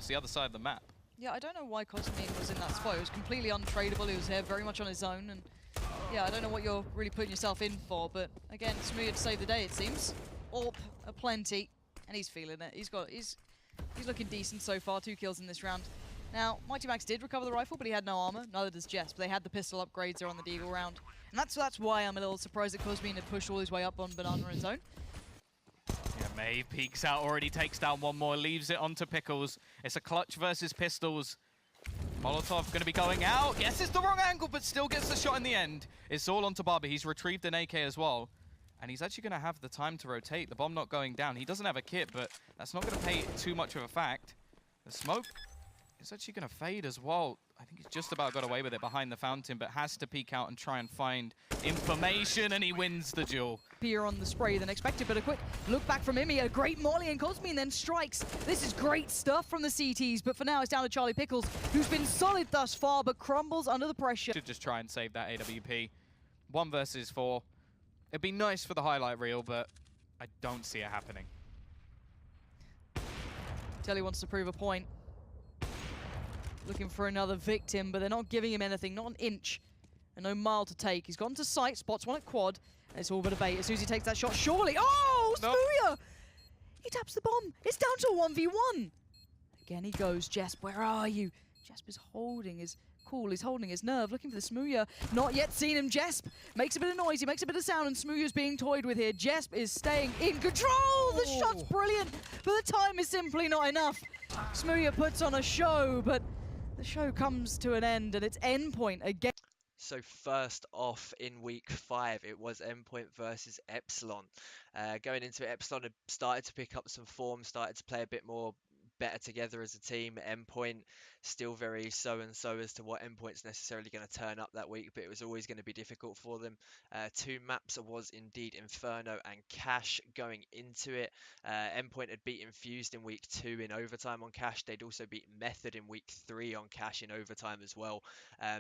towards the other side of the map. Yeah, I don't know why Cosmin was in that spot. It was completely untradeable. He was here very much on his own, and yeah, I don't know what you're really putting yourself in for, but again, Smooya to save the day, it seems. AWP aplenty, and he's feeling it. He's looking decent so far, 2 kills in this round. Now, Mighty Max did recover the rifle, but he had no armor. Neither does Jess, but they had the pistol upgrades there on the Deagle round. And that's why I'm a little surprised that Cosmin had pushed all his way up on Banana on his own. Yeah, May peeks out, already takes down one more, leaves it onto Pickles. It's a clutch versus Pistols. Molotov going to be going out. Yes, it's the wrong angle, but still gets the shot in the end. It's all onto Barber. He's retrieved an AK as well. And he's actually going to have the time to rotate. The bomb not going down. He doesn't have a kit, but that's not going to pay too much of a fact. The smoke is actually going to fade as well. I think he's just about got away with it behind the fountain, but has to peek out and try and find information, and he wins the duel. Beer on the spray than expected, but a quick look back from him. He had a great molly, and Cosmin then strikes. This is great stuff from the CTs, but for now it's down to Charlie Pickles, who's been solid thus far, but crumbles under the pressure. Should just try and save that AWP. 1 versus 4. It'd be nice for the highlight reel, but I don't see it happening. Telly wants to prove a point. Looking for another victim, but they're not giving him anything, not an inch. And no mile to take. He's gone to sight, spots one at quad, and it's all but a bait. As soon as he takes that shot, surely. Oh, Smooya! Nope. He taps the bomb. It's down to a 1v1. Again he goes. Jesp, where are you? Jesp is holding his cool. He's holding his nerve, looking for the Smooya. Not yet seen him. Jesp makes a bit of noise. He makes a bit of sound, and Smooya's being toyed with here. Jesp is staying in control. The shot's brilliant, but the time is simply not enough. Smooya puts on a show, but the show comes to an end, and it's Endpoint again. So first off in week 5, it was Endpoint versus Epsilon. Going into it, Epsilon had started to pick up some form, started to play a bit more better together as a team. Endpoint still very so-and-so as to what Endpoint's necessarily going to turn up that week, but it was always going to be difficult for them. 2 maps was indeed Inferno and Cash going into it. Endpoint had beat Infused in week 2 in overtime on Cash. They'd also beat Method in week 3 on Cash in overtime as well.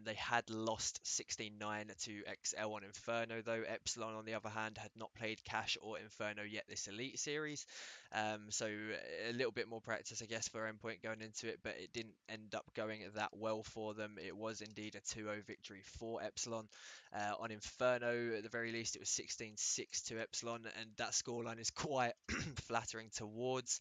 They had lost 16-9 to XL on Inferno though. Epsilon on the other hand had not played Cash or Inferno yet this Elite Series. So a little bit more practice I guess for Endpoint going into it, but it didn't end up going that well for them. It was indeed a 2-0 victory for Epsilon. On Inferno at the very least it was 16-6 to Epsilon, and that scoreline is quite flattering towards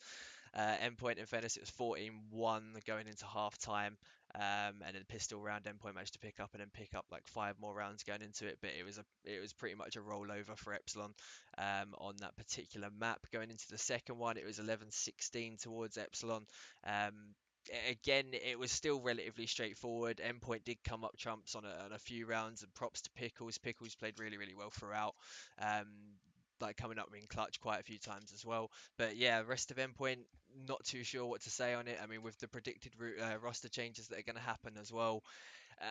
Endpoint. In fairness, it was 14-1 going into half time. And then pistol round, Endpoint managed to pick up and then pick up like 5 more rounds going into it, but it was pretty much a rollover for Epsilon on that particular map. Going into the second one, it was 11-16 towards Epsilon. Again, it was still relatively straightforward. Endpoint did come up trumps on a few rounds, and props to Pickles. Pickles played really well throughout. Like coming up in clutch quite a few times as well. But yeah, rest of Endpoint, not too sure what to say on it. I mean, with the predicted roster changes that are going to happen as well,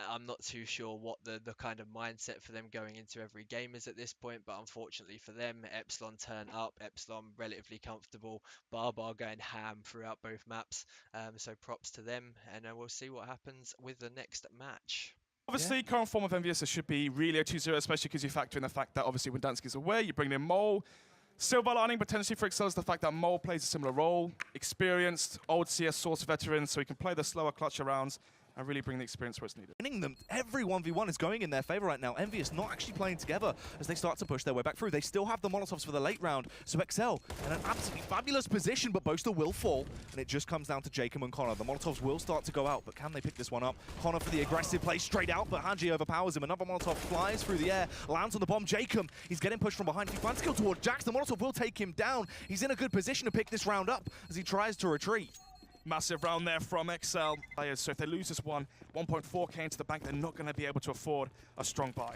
I'm not too sure what the kind of mindset for them going into every game is at this point. But unfortunately for them, Epsilon turn up. Epsilon relatively comfortable. Barbar going ham throughout both maps. So props to them, and we'll see what happens with the next match. Obviously, current form of EnVyUs should be really a 2-0, especially because you factor in the fact that obviously when Dansky's away, you bring in Mole. Silver lining potentially for Excel is the fact that Mole plays a similar role, experienced, old CS Source veteran, so he can play the slower clutch rounds and really bring the experience where it's needed. Winning them, every 1v1 is going in their favor right now. EnVyUs not actually playing together as they start to push their way back through. They still have the Molotovs for the late round, so XL in an absolutely fabulous position, but Boaster will fall, and it just comes down to Jacob and Connor. The Molotovs will start to go out, but can they pick this one up? Connor for the aggressive play straight out, but Hanji overpowers him. Another Molotov flies through the air, lands on the bomb. Jacob, he's getting pushed from behind. If he finds skill toward Jax, the Molotov will take him down. He's in a good position to pick this round up as he tries to retreat. Massive round there from XL players, so if they lose this one, 1.4k into the bank, they're not going to be able to afford a strong buy.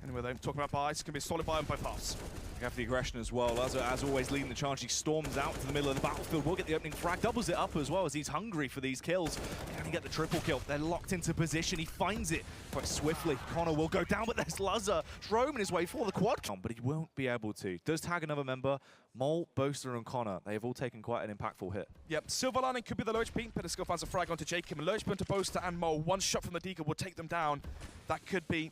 Anyway, they're talking about buys, it's going to be a solid buy on both halves. We have the aggression as well. As always, leading the charge, he storms out to the middle of the battlefield. We'll get the opening frag, doubles it up as well as he's hungry for these kills. Can he get the triple kill? They're locked into position. He finds it quite swiftly. Connor will go down, but there's Luzza roaming his way for the quad. But he won't be able to. Does tag another member. Mole, Boaster, and Connor. They have all taken quite an impactful hit. Yep, Silver Lining could be the Lurch Beat. Petersco finds a frag onto Jacob, and Lurch to Boaster and Mole. One shot from the Deagle will take them down. That could be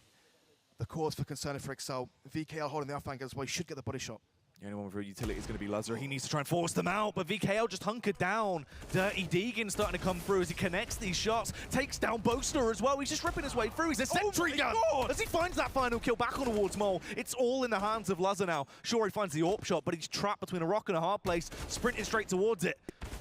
the cause for concern for Excel. VKR holding the outflank as well. He should get the body shot. The only one with real utility is going to be Lazar. He needs to try and force them out, but VKL just hunkered down. Dirty Deegan starting to come through as he connects these shots. Takes down Boaster as well. He's just ripping his way through. He's a sentry gun as he finds that final kill back on towards Mole. It's all in the hands of Lazar now. Sure, he finds the AWP shot, but he's trapped between a rock and a hard place, sprinting straight towards it.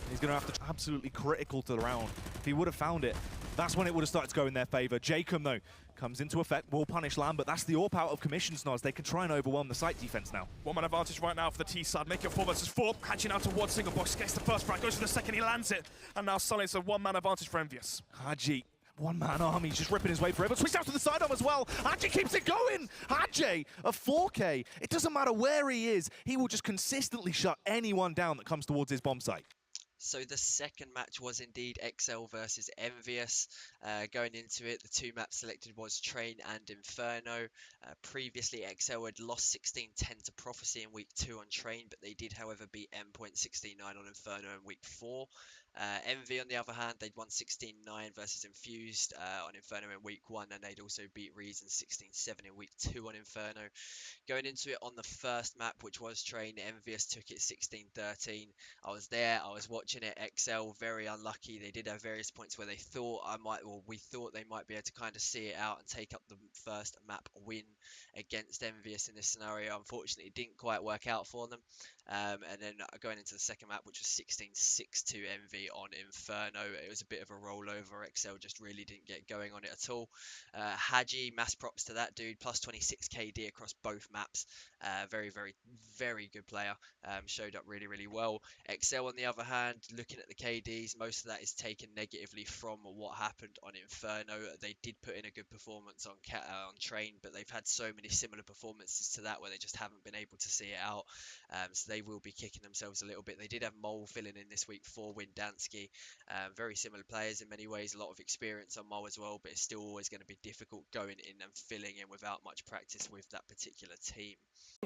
He's going to have to absolutely critical to the round. If he would have found it, that's when it would have started to go in their favor. Jacob, though, comes into effect, will punish Lambert. That's the AWP out of commissions now as they can try and overwhelm the site defense now. One-man advantage right now for the T side. Make it 4 versus 4. Hatching out towards single box. Gets the first frag, goes for the second, he lands it. And now suddenly it's a one-man advantage for EnVyUs. Haji, one-man army, just ripping his way forever. Switched out to the sidearm as well. Haji keeps it going. Haji, a 4K. It doesn't matter where he is. He will just consistently shut anyone down that comes towards his bomb site. So the second match was indeed XL versus EnVyUs. Going into it, the two maps selected was Train and Inferno. Previously, XL had lost 16-10 to Prophecy in week 2 on Train, but they did, however, beat Endpoint 16-9 on Inferno in week 4. Envy, on the other hand, they'd won 16-9 versus Infused on Inferno in week 1, and they'd also beat Reason 16-7 in week 2 on Inferno. Going into it on the first map, which was Train, EnVyUs took it 16-13. I was there, I was watching it. XL very unlucky. They did have various points where they thought we thought they might be able to kind of see it out and take up the first map win against EnVyUs in this scenario. Unfortunately, it didn't quite work out for them. And then going into the second map, which was 16-6 to Envy on Inferno, it was a bit of a rollover. XL just really didn't get going on it at all. Haji, mass props to that dude, plus 26 KD across both maps. Very, very, very good player. Showed up really, really well. XL, on the other hand, looking at the KDs, most of that is taken negatively from what happened on Inferno. They did put in a good performance on Train, but they've had so many similar performances to that where they just haven't been able to see it out. So they will be kicking themselves a little bit. They did have Mole filling in this week for Windansky. Very similar players in many ways, a lot of experience on Mole as well, but it's still always going to be difficult going in and filling in without much practice with that particular team.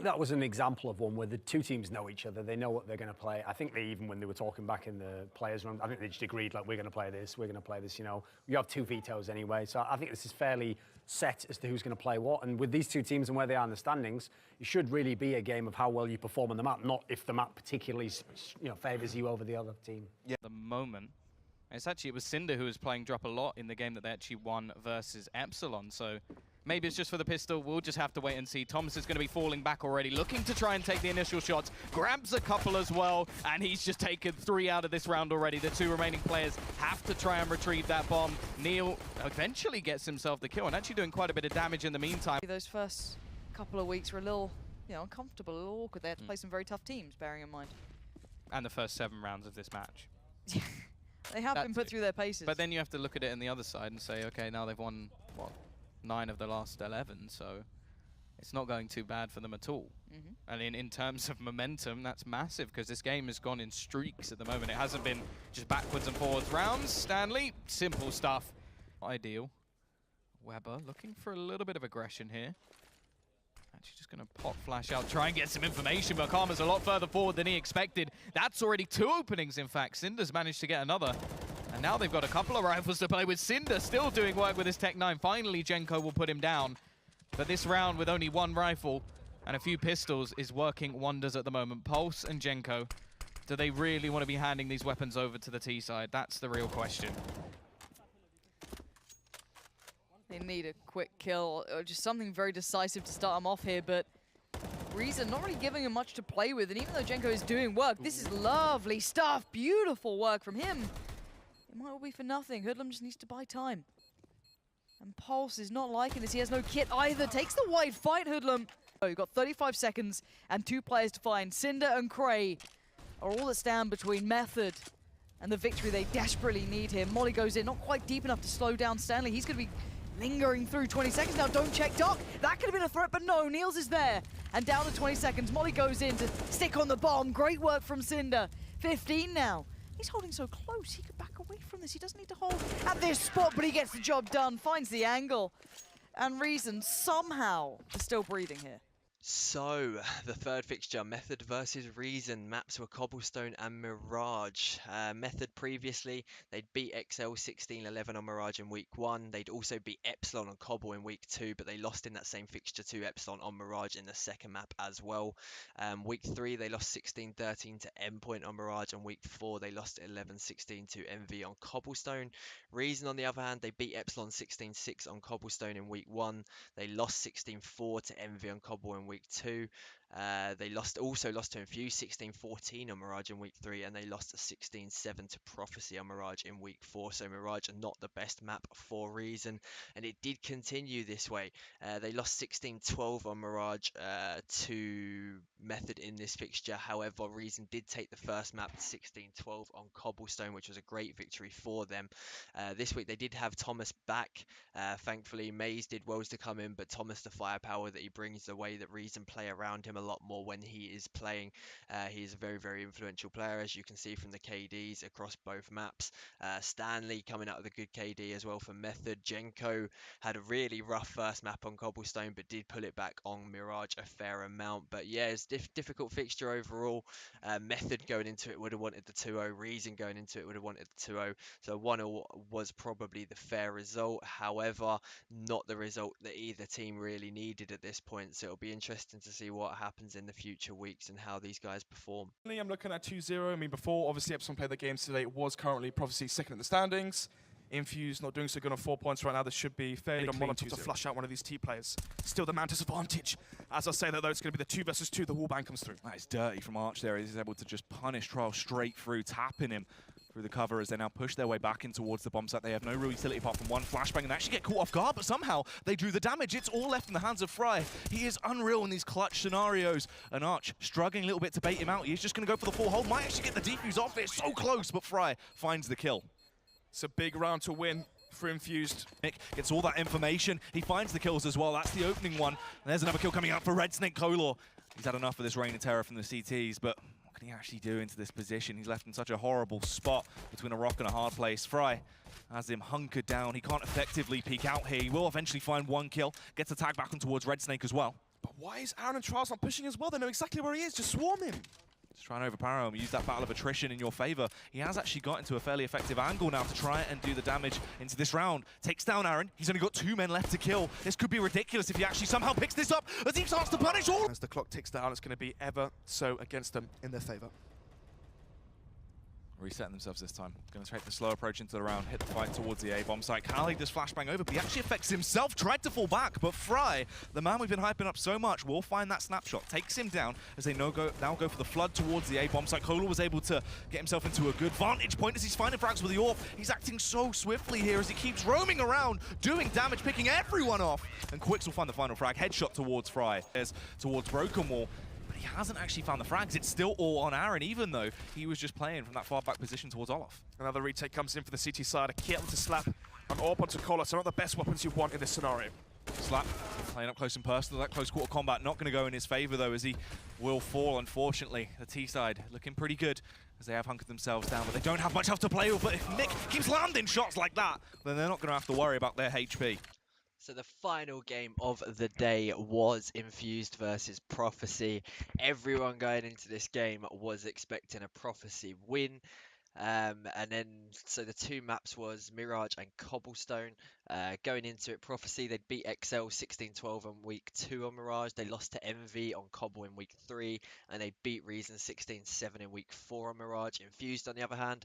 That was an example of one where the two teams know each other. They know what they're going to play. I think even when they were talking back in the players' room, I think they just agreed, like, we're going to play this, we're going to play this, you know. You have 2 vetoes anyway, so I think this is fairly set as to who's going to play what. And with these two teams and where they are in the standings, it should really be a game of how well you perform on the map, not if the map particularly, favours you over the other team. Yeah. At the moment, it was Cinder who was playing drop a lot in the game that they actually won versus Epsilon. So maybe it's just for the pistol. We'll just have to wait and see. Thomas is going to be falling back already, looking to try and take the initial shots. Grabs a couple as well, and he's just taken 3 out of this round already. The 2 remaining players have to try and retrieve that bomb. Neil eventually gets himself the kill and actually doing quite a bit of damage in the meantime. Those first couple of weeks were a little, uncomfortable, a little awkward. They had to play some very tough teams, bearing in mind. And the first 7 rounds of this match. They have been put through their paces. But then you have to look at it on the other side and say, okay, now they've won, what, 9 of the last 11, so it's not going too bad for them at all. And in terms of momentum, that's massive, because this game has gone in streaks at the moment. It hasn't been just backwards and forwards rounds. Stanley, simple stuff. Ideal. Weber looking for a little bit of aggression here. Actually just going to pop flash out, try and get some information, but Karma's a lot further forward than he expected. That's already 2 openings, in fact. Cinder's managed to get another. And now they've got a couple of rifles to play with. Cinder still doing work with his Tech 9. Finally, Jenko will put him down. But this round with only 1 rifle and a few pistols is working wonders at the moment. Pulse and Jenko, do they really want to be handing these weapons over to the T side? That's the real question. They need a quick kill, or just something very decisive to start them off here, but Reason not really giving him much to play with, and even though Jenko is doing work, this is lovely stuff, beautiful work from him. It might all be for nothing. Hoodlum just needs to buy time. And Pulse is not liking this. He has no kit either. Takes the wide fight, Hoodlum. Oh, you've got 35 seconds and 2 players to find. Cinder and Cray are all that stand between Method and the victory they desperately need here. Molly goes in, not quite deep enough to slow down Stanley. He's going to be lingering through 20 seconds now. Don't check Doc. That could have been a threat, but no. Niels is there. And down to 20 seconds. Molly goes in to stick on the bomb. Great work from Cinder. 15 now. He's holding so close. He could back away from this. He doesn't need to hold at this spot, but he gets the job done. Finds the angle. And Reason somehow is still breathing here. So, the third fixture, Method versus Reason. Maps were Cobblestone and Mirage. Method previously, they'd beat XL 16-11 on Mirage in week 1. They'd also beat Epsilon on Cobble in week 2, but they lost in that same fixture to Epsilon on Mirage in the second map as well. Week 3, they lost 16-13 to Endpoint on Mirage. And week 4, they lost 11-16 to EnVy on Cobblestone. Reason, on the other hand, they beat Epsilon 16-6 on Cobblestone in week 1. They lost 16-4 to EnVy on Cobble in week 2. They also lost to Infused 16-14 on Mirage in week 3, and they lost 16-7 to Prophecy on Mirage in week 4. So Mirage are not the best map for Reason, and it did continue this way. They lost 16-12 on Mirage to Method in this fixture. However, Reason did take the first map 16-12 on Cobblestone, which was a great victory for them. This week they did have Thomas back. Thankfully, Maze did well to come in, but Thomas, the firepower that he brings, the way that Reason play around him a lot more when he is playing. He is a very, very influential player, as you can see from the KDs across both maps. Stanley coming out with a good KD as well for Method. Jenko had a really rough first map on Cobblestone, but did pull it back on Mirage a fair amount. But yeah, it's difficult fixture overall. Method going into it would have wanted the 2-0. Reason going into it would have wanted the 2-0. So 1-0 was probably the fair result. However, not the result that either team really needed at this point. So it'll be interesting to see what happens in the future weeks and how these guys perform. I'm looking at 2-0. I mean, before, obviously, Epsilon played the games today. It was currently Prophecy second in the standings. Infused not doing so good on 4 points right now. This should be fairly clean to flush out one of these T players. Still the Mantis advantage. As I say that, though, it's going to be the 2 versus 2. The wallbang comes through. That is dirty from Arch there. He's able to just punish Trial straight through, tapping him through the cover as they now push their way back in towards the bomb site. They have no real utility apart from one flashbang, and they actually get caught off guard, but somehow they do the damage. It's all left in the hands of Fry. He is unreal in these clutch scenarios, and Arch struggling a little bit to bait him out. He's just going to go for the full hold. Might actually get the defuse off it. So close, but Fry finds the kill. It's a big round to win for Infused. Nick gets all that information. He finds the kills as well. That's the opening one. And there's another kill coming out for Red Snake Color. He's had enough of this Reign of Terror from the CTs, but what can he actually do into this position? He's left in such a horrible spot between a rock and a hard place. Fry has him hunkered down. He can't effectively peek out here. He will eventually find one kill. Gets a tag back on towards Red Snake as well. But why is Aaron and Trials not pushing as well? They know exactly where he is. Just swarm him. Just trying to overpower him, use that battle of attrition in your favor. He has actually got into a fairly effective angle now to try and do the damage into this round. Takes down Aaron. He's only got 2 men left to kill. This could be ridiculous if he actually somehow picks this up as he starts to punish all. As the clock ticks down, it's going to be ever so against them in their favor. Resetting themselves this time. Going to take the slow approach into the round, hit the fight towards the A bomb site. Kali does flashbang over, but he actually affects himself. Tried to fall back, but Fry, the man we've been hyping up so much, will find that snapshot. Takes him down as they now go for the flood towards the A bomb site. Kola was able to get himself into a good vantage point as he's finding frags with the AWP. He's acting so swiftly here as he keeps roaming around, doing damage, picking everyone off. And Quicks will find the final frag. Headshot towards Fry, towards Broken Wall. He hasn't actually found the frags. It's still all on Aaron, even though he was just playing from that far back position towards Olaf. Another retake comes in for the CT side. A kill to Slap. An AWP onto Collar. So not the best weapons you want in this scenario. Slap playing up close and personal. That close quarter combat not going to go in his favor, though, as he will fall, unfortunately. The T side looking pretty good as they have hunkered themselves down, but they don't have much else to play with. But if Nick keeps landing shots like that, then they're not going to have to worry about their HP. So the final game of the day was Infused versus Prophecy. Everyone going into this game was expecting a Prophecy win. And then, so the 2 maps was Mirage and Cobblestone. Going into it, Prophecy, they'd beat XL 16-12 in week 2 on Mirage. They lost to EnVy on Cobble in week 3, and they beat Reason 16-7 in week 4 on Mirage. Infused, on the other hand,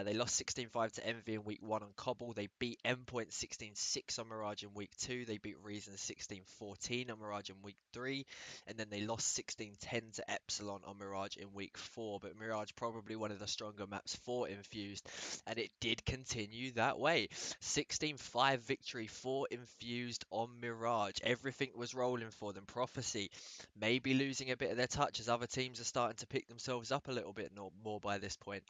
they lost 16-5 to EnVy in week 1 on Cobble. They beat Endpoint 16-6 on Mirage in week 2. They beat Reason 16-14 on Mirage in week 3, and then they lost 16-10 to Epsilon on Mirage in week 4. But Mirage probably one of the stronger maps for Infused, and it did continue that way. 16-5 victory for Infused on Mirage. Everything was rolling for them. Prophecy maybe losing a bit of their touch as other teams are starting to pick themselves up a little bit more by this point.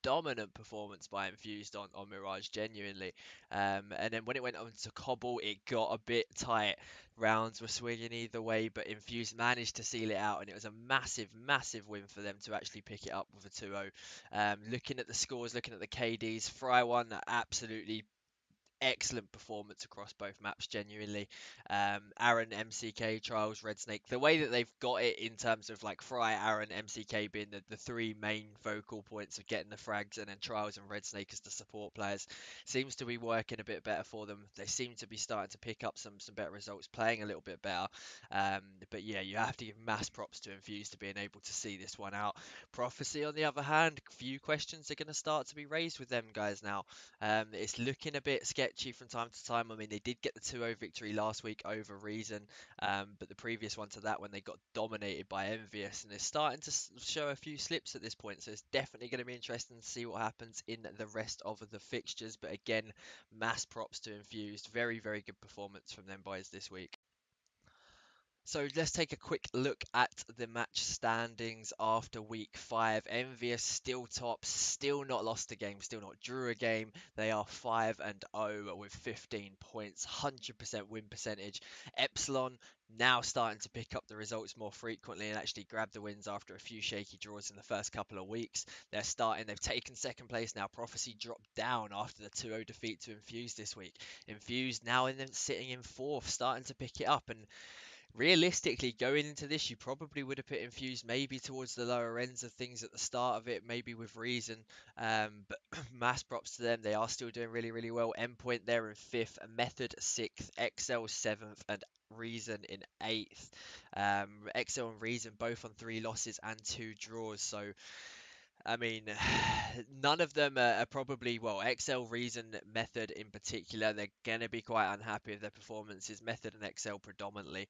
Dominant performance by Infused on Mirage, genuinely. And then when it went on to Cobble, it got a bit tight. Rounds were swinging either way, but Infused managed to seal it out, and it was a massive win for them to actually pick it up with a 2-0. Looking at the scores, looking at the KDs, Fry won absolutely excellent performance across both maps, genuinely. Aaron, MCK, Trials, Red Snake, the way that they've got it in terms of like Fry, Aaron, MCK being the three main focal points of getting the frags, and then Trials and Red Snake as the support players, seems to be working a bit better for them. They seem to be starting to pick up some better results, playing a little bit better. But yeah, you have to give mass props to Infused to being able to see this one out. Prophecy, on the other hand, few questions are going to start to be raised with them guys now. It's looking a bit sketchy from time to time. I mean, they did get the 2-0 victory last week over Reason, but the previous one to that when they got dominated by EnVyUs, and they're starting to show a few slips at this point. So it's definitely going to be interesting to see what happens in the rest of the fixtures. But again, mass props to Infused. Very, very good performance from them boys this week. So let's take a quick look at the match standings after week 5. EnVyUs still top, still not lost a game, still not drew a game. They are 5-0 with 15 points, 100% win percentage. Epsilon now starting to pick up the results more frequently and actually grab the wins after a few shaky draws in the first couple of weeks. They've taken second place now. Prophecy dropped down after the 2-0 defeat to Infused this week. Infused now sitting in 4th, starting to pick it up, and realistically, going into this, you probably would have put Infused maybe towards the lower ends of things at the start of it, maybe with Reason. But mass props to them. They are still doing really, really well. Endpoint there in 5th, Method 6th, XL 7th, and Reason in 8th. XL and Reason both on 3 losses and 2 draws. So I mean, none of them are probably, well, XL, Reason, Method in particular, they're going to be quite unhappy with their performances, Method and XL predominantly.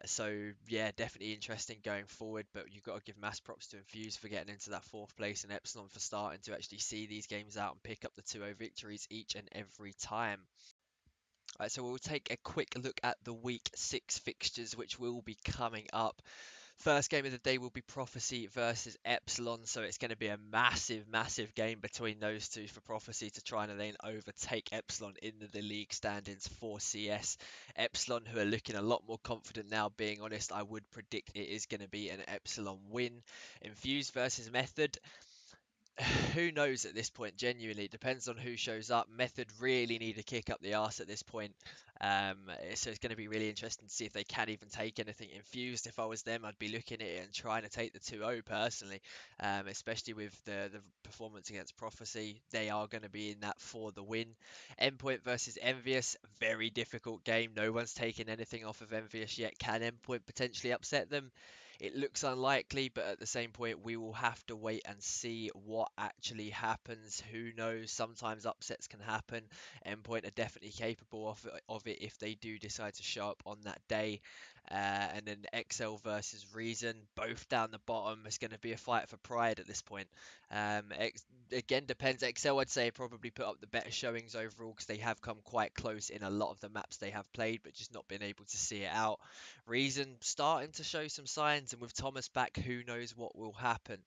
So, yeah, definitely interesting going forward, but you've got to give mass props to Infuse for getting into that 4th place, and Epsilon for starting to actually see these games out and pick up the 2-0 victories each and every time. Alright, so we'll take a quick look at the week 6 fixtures, which will be coming up. First game of the day will be Prophecy versus Epsilon, so it's going to be a massive, massive game between those two for Prophecy to try and then overtake Epsilon in the league standings for CS. Epsilon, who are looking a lot more confident now, being honest, I would predict it is going to be an Epsilon win. Infused versus Method. Who knows at this point, genuinely. It depends on who shows up. Method really need to kick up the arse at this point. So it's going to be really interesting to see if they can even take anything. Infused, if I was them, I'd be looking at it and trying to take the 2-0 personally, especially with the performance against Prophecy. They are going to be in that for the win. Endpoint versus EnVyUs, very difficult game. No one's taken anything off of EnVyUs yet. Can Endpoint potentially upset them? It looks unlikely, but at the same point, we will have to wait and see what actually happens. Who knows? Sometimes upsets can happen. Endpoint are definitely capable of it if they do decide to show up on that day. And then XL versus Reason, both down the bottom. It's going to be a fight for pride at this point. Again, depends. XL, I'd say, probably put up the better showings overall because they have come quite close in a lot of the maps they have played, but just not been able to see it out. Reason starting to show some signs, and with Thomas back, who knows what will happen.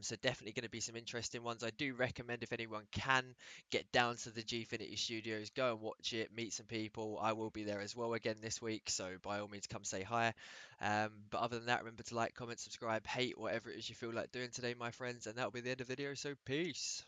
So definitely going to be some interesting ones. I do recommend, if anyone can, get down to the Gfinity Studios, go and watch it, meet some people. I will be there as well again this week, so by all means come say hi. But other than that, remember to like, comment, subscribe, hate, whatever it is you feel like doing today, my friends, and that'll be the end of the video, so peace.